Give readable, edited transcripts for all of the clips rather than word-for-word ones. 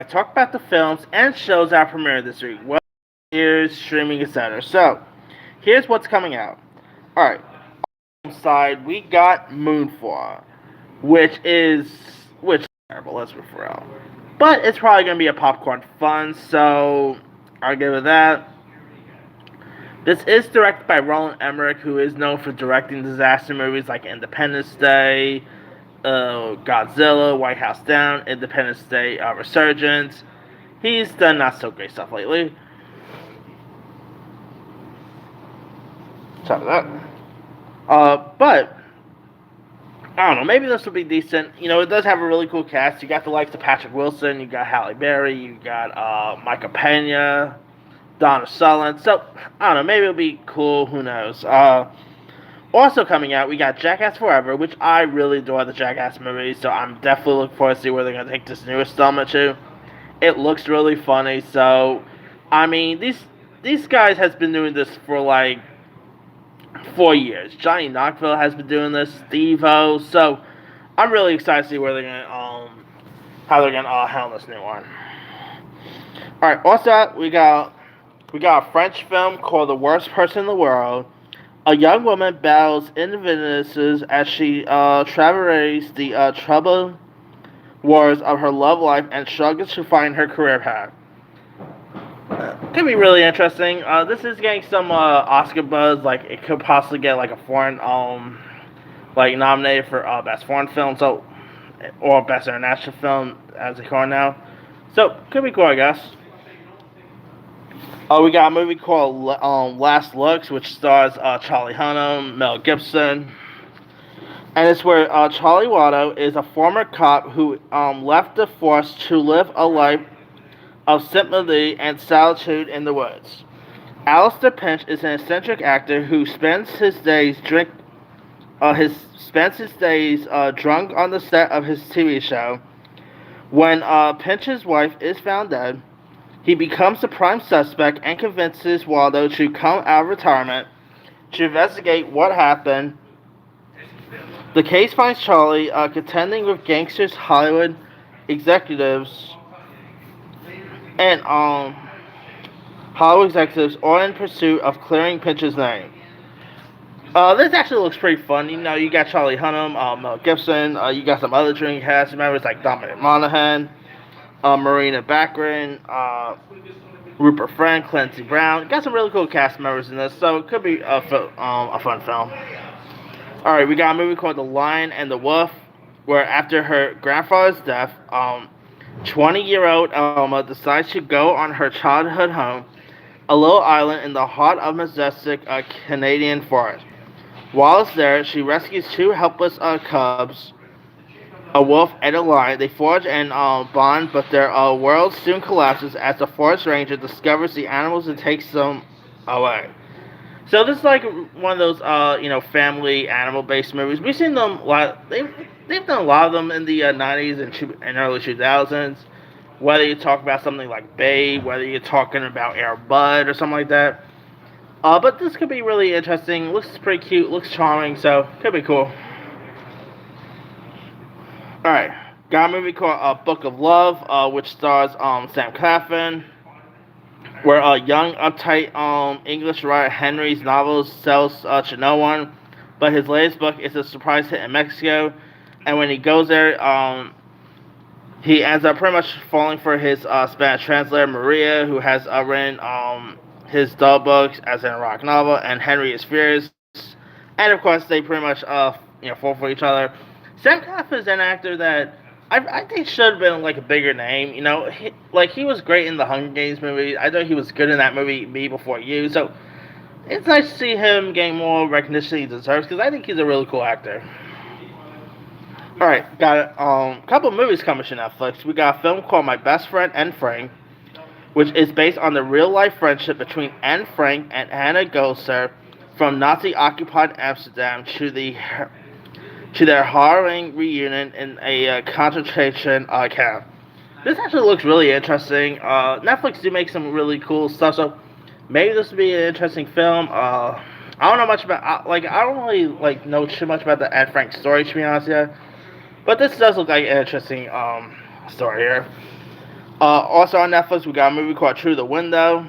I talk about the films and shows that premiered this week. Well, here's streaming, etc. So, here's what's coming out. Alright, side, we got Moonfall, which is terrible, let's be for real. But it's probably gonna be a popcorn fun, so I'll give it that. This is directed by Roland Emmerich, who is known for directing disaster movies like Independence Day, Godzilla, White House Down, Independence Day Resurgence. He's done not so great stuff lately. Sorry about that. But I don't know. Maybe this will be decent. You know, it does have a really cool cast. You got the likes of Patrick Wilson. You got Halle Berry. You got Michael Pena, Donna Sullivan. So I don't know. Maybe it'll be cool. Who knows? Also coming out, we got Jackass Forever, which I really adore the Jackass movies. So I'm definitely looking forward to see where they're gonna take this newest installment to. It looks really funny. So I mean, these guys has been doing this for like 4 years. Johnny Knoxville has been doing this, Steve-O, so I'm really excited to see where they're gonna how they're gonna handle this new one. Alright, also we got a French film called The Worst Person in the World. A young woman battles injustices as she traverses the troubled wars of her love life and struggles to find her career path. Could be really interesting. This is getting some Oscar buzz. Like it could possibly get like a foreign, like nominated for best foreign film, so or best international film as they call it now. So could be cool, I guess. We got a movie called Last Looks, which stars Charlie Hunnam, Mel Gibson, and it's where Charlie Watto is a former cop who left the force to live a life of sympathy and solitude in the woods. Alistair Pinch is an eccentric actor who spends his days drunk on the set of his TV show. When Pinch's wife is found dead, he becomes the prime suspect and convinces Waldo to come out of retirement to investigate what happened. The case finds Charlie contending with gangsters, Hollywood executives, and Hollywood executives all in pursuit of clearing Pinch's name. This actually looks pretty fun. You know, you got Charlie Hunnam, Mel Gibson, you got some other dream cast members like Dominic Monaghan, Marina Baccarin, Rupert Friend, Clancy Brown. Got some really cool cast members in this, so it could be a fun film. Alright, we got a movie called The Lion and the Wolf, where after her grandfather's death, 20-year-old Elma decides to go on her childhood home, a little island in the heart of majestic Canadian forest. While it's there, she rescues two helpless cubs, a wolf and a lion. They forge and bond, but their world soon collapses as the forest ranger discovers the animals and takes them away. So this is like one of those family animal-based movies. We've seen them a lot. They've done a lot of them in the 90s and early 2000s. Whether you talk about something like Babe, whether you're talking about Air Bud or something like that. But this could be really interesting. Looks pretty cute. Looks charming. So could be cool. All right, got a movie called Book of Love, which stars Sam Claflin, where a young, uptight English writer Henry's novel sells to no one, but his latest book is a surprise hit in Mexico, and when he goes there, he ends up pretty much falling for his Spanish translator Maria, who has written his dull books as an erotic novel, and Henry is furious, and of course they pretty much fall for each other. Sam Claflin is an actor that I think should have been like a bigger name. You know, he was great in the Hunger Games movie. I thought he was good in that movie, Me Before You. So it's nice to see him gain more recognition he deserves because I think he's a really cool actor. All right, got a couple of movies coming to Netflix. We got a film called My Best Friend Anne Frank, which is based on the real-life friendship between Anne Frank and Anna Gosser from Nazi-occupied Amsterdam to their harrowing reunion in a concentration camp. This actually looks really interesting. Netflix do make some really cool stuff, so maybe this would be an interesting film. I don't know much about I don't really know too much about the Anne Frank story, to be honest. Yeah, but this does look like an interesting story here. Also on Netflix, we got a movie called Through the Window,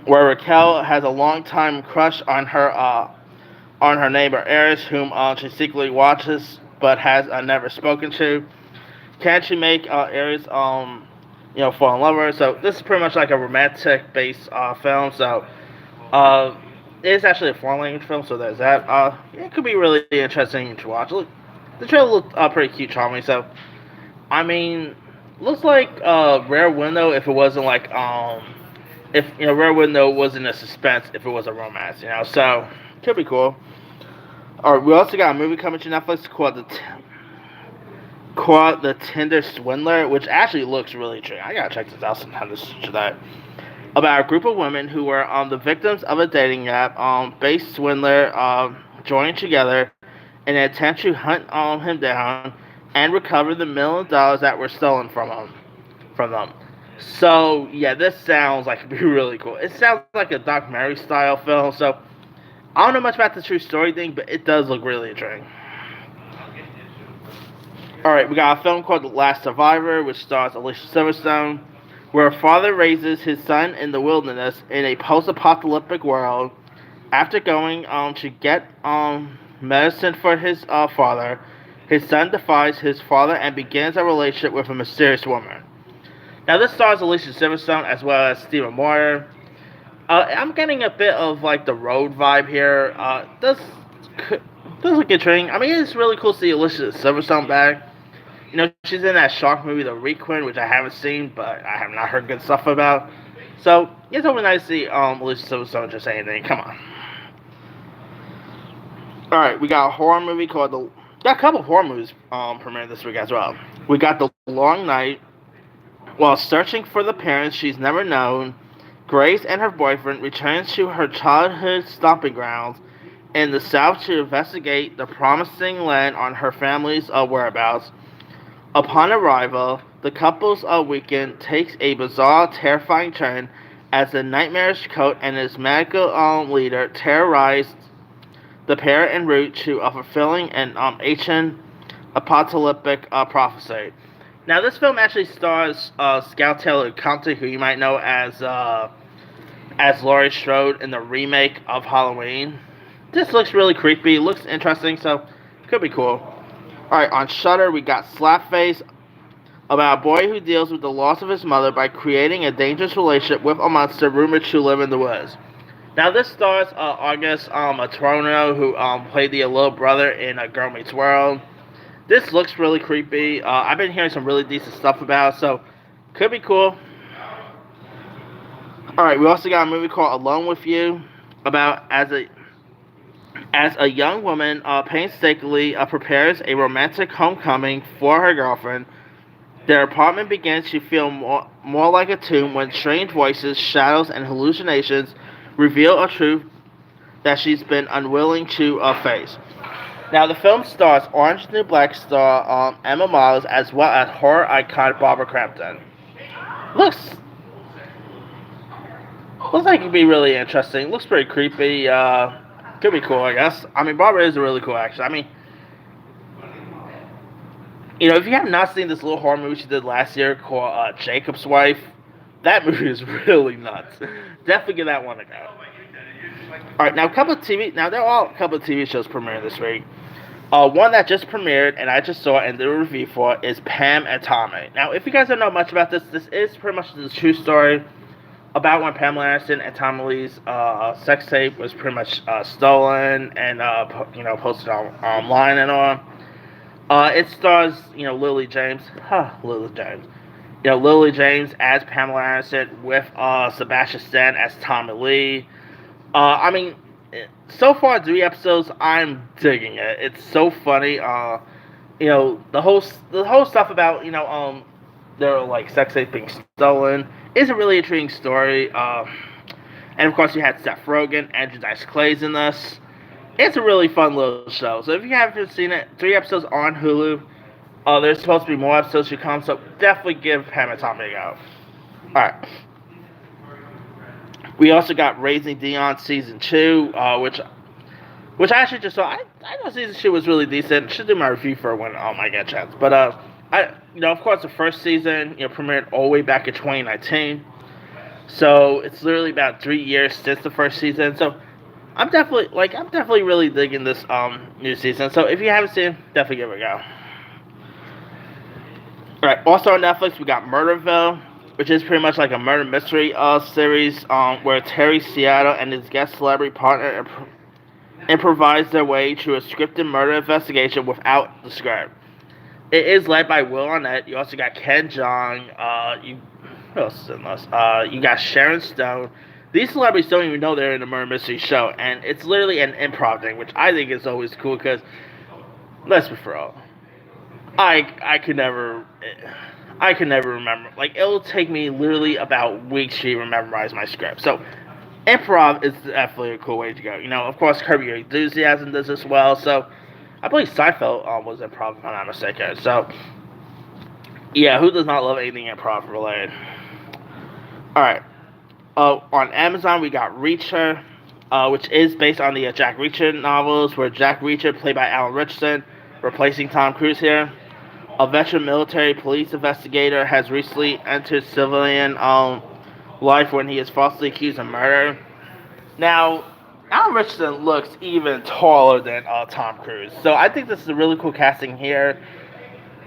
where Raquel has a long-time crush on her neighbor Eris, whom she secretly watches but has never spoken to. Can she make Eris fall in love with her? So this is pretty much like a romantic-based film. So uh, it is actually a foreign language film, so there's that. It could be really interesting to watch. Look, the trailer looked pretty cute, charming. So I mean, looks like Rare Window if it wasn't like if Rare Window wasn't a suspense if it was a romance, So could be cool. Alright, we also got a movie coming to Netflix called the Tinder Swindler, which actually looks really interesting. I gotta check this out sometime. This that about a group of women who were the victims of a dating app based swindler joined together in an attempt to hunt him down and recover the $1 million that were stolen from them. So yeah, this sounds like it'd be really cool. It sounds like a documentary style film. So I don't know much about the true story thing, but it does look really intriguing. Alright, we got a film called The Last Survivor, which stars Alicia Silverstone, where a father raises his son in the wilderness in a post-apocalyptic world. After going to get medicine for his father, his son defies his father and begins a relationship with a mysterious woman. Now, this stars Alicia Silverstone as well as Stephen Moyer. I'm getting a bit of like the Road vibe here. Does look intriguing. I mean, it's really cool to see Alicia Silverstone back. She's in that shark movie, The Requiem, which I haven't seen, but I have not heard good stuff about. So it's always nice to see Alicia Silverstone just say anything. Come on. All right, we got a horror movie called Got a couple of horror movies premiering this week as well. We got The Long Night. While searching for the parents she's never known, Grace and her boyfriend return to her childhood stomping grounds in the South to investigate the promising land on her family's whereabouts. Upon arrival, the couple's weekend takes a bizarre, terrifying turn as the nightmarish coat and his magical leader terrorize the pair en route to fulfilling an ancient apocalyptic prophecy. Now, this film actually stars Scout Taylor Compton, who you might know as Laurie Strode in the remake of Halloween. This looks really creepy, looks interesting, so could be cool. Alright, on Shudder, we got Slapface, about a boy who deals with the loss of his mother by creating a dangerous relationship with a monster rumored to live in the woods. Now, this stars August Atrono, who played the little brother in Girl Meets World. This looks really creepy. I've been hearing some really decent stuff about it, so could be cool. Alright, we also got a movie called Alone With You, about as a young woman painstakingly prepares a romantic homecoming for her girlfriend. Their apartment begins to feel more like a tomb when strange voices, shadows, and hallucinations reveal a truth that she's been unwilling to face. Now, the film stars Orange is the New Black star Emma Miles as well as horror icon Barbara Crampton. Looks like it could be really interesting. Looks pretty creepy. Could be cool, I guess. I mean, Barbara is a really cool actress. I mean, if you have not seen this little horror movie she did last year called Jacob's Wife, that movie is really nuts. Definitely give that one a go. Alright, now there are a couple of TV shows premiering this week. One that just premiered, and I just saw and did a review for, is Pam and Tommy. Now, if you guys don't know much about this is pretty much the true story about when Pamela Anderson and Tommy Lee's sex tape was pretty much stolen and posted online and all. It stars Lily James. Lily James. Lily James as Pamela Anderson with Sebastian Stan as Tommy Lee. I mean, so far 3 episodes, I'm digging it. It's so funny. The whole stuff about their like sex tape being stolen is a really intriguing story. And of course, you had Seth Rogen and Dice Clay's in this. It's a really fun little show. So if you haven't seen it, 3 episodes on Hulu. There's supposed to be more episodes to come, so definitely give Pam and Tommy a go. Alright. We also got Raising Dion Season 2, which I actually just saw. I thought Season 2 was really decent. Should do my review for when I get a chance. But of course, the first season, premiered all the way back in 2019. So it's literally about 3 years since the first season. So I'm definitely really digging this new season. So if you haven't seen it, definitely give it a go. Alright, also on Netflix we got Murderville, which is pretty much like a murder mystery series where Terry Seattle and his guest celebrity partner improvise their way through a scripted murder investigation without the script. It is led by Will Arnett. You also got Ken Jeong. Who else is in this? You got Sharon Stone. These celebrities don't even know they're in a murder mystery show, and it's literally an improv thing, which I think is always cool because, let's be for real, I could never remember. Like, it'll take me literally about weeks to even memorize my script. So, improv is definitely a cool way to go. Of course, Curb Your Enthusiasm does as well. So, I believe Seinfeld was improv, if I'm not mistaken. So, yeah, who does not love anything improv related? Alright. On Amazon, we got Reacher, which is based on the Jack Reacher novels, where Jack Reacher, played by Alan Richardson, replacing Tom Cruise here. A veteran military police investigator has recently entered civilian life when he is falsely accused of murder. Now, Alan Richardson looks even taller than Tom Cruise, so I think this is a really cool casting here.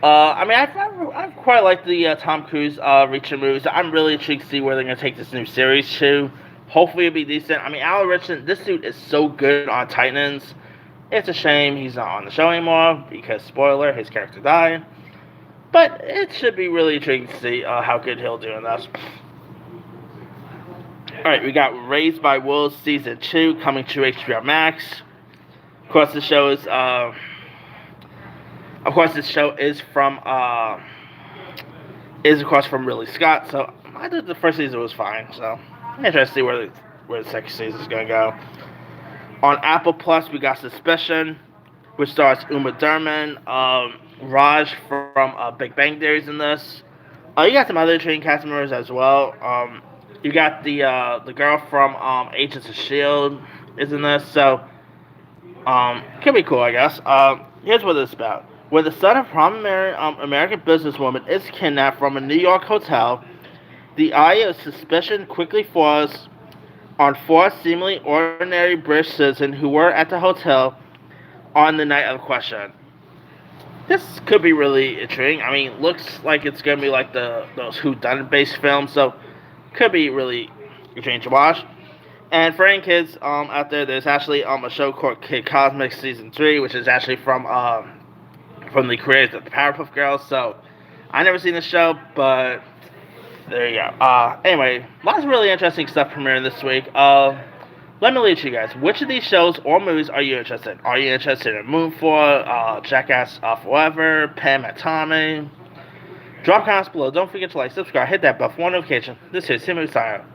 I quite like the Tom Cruise Reacher movies. I'm really intrigued to see where they're going to take this new series to. Hopefully it'll be decent. Alan Richardson, this dude is so good on Titans. It's a shame he's not on the show anymore because, spoiler, his character died. But it should be really intriguing to see how good he'll do in this. Alright, we got Raised by Wolves Season 2 coming to HBO Max. Of course, this show is from Ridley Scott, so I thought the first season was fine, so I'm interested to see where the second season is going to go. On Apple Plus, we got Suspicion, which stars Uma Thurman, Raj from Big Bang Theory in this. You got some other training cast members as well. You got the girl from Agents of S.H.I.E.L.D. is in this, so could be cool, I guess. Here's what it's about. When the son of a prominent American businesswoman is kidnapped from a New York hotel, the eye of suspicion quickly falls on four seemingly ordinary British citizens who were at the hotel on the night of the question. This could be really intriguing. Looks like it's going to be like those whodunit based films, so could be really intriguing to watch. And for any kids out there, there's actually a show called Kid Cosmic Season 3, which is actually from the creators of the Powerpuff Girls. So I never seen the show, but there you go. Anyway, lots of really interesting stuff premiering this week. Let me leave it to you guys. Which of these shows or movies are you interested in? Are you interested in Moonfall, Jackass Forever, Pam and Tommy? Drop comments below. Don't forget to like, subscribe, hit that bell for notification. This is Timmy signing out.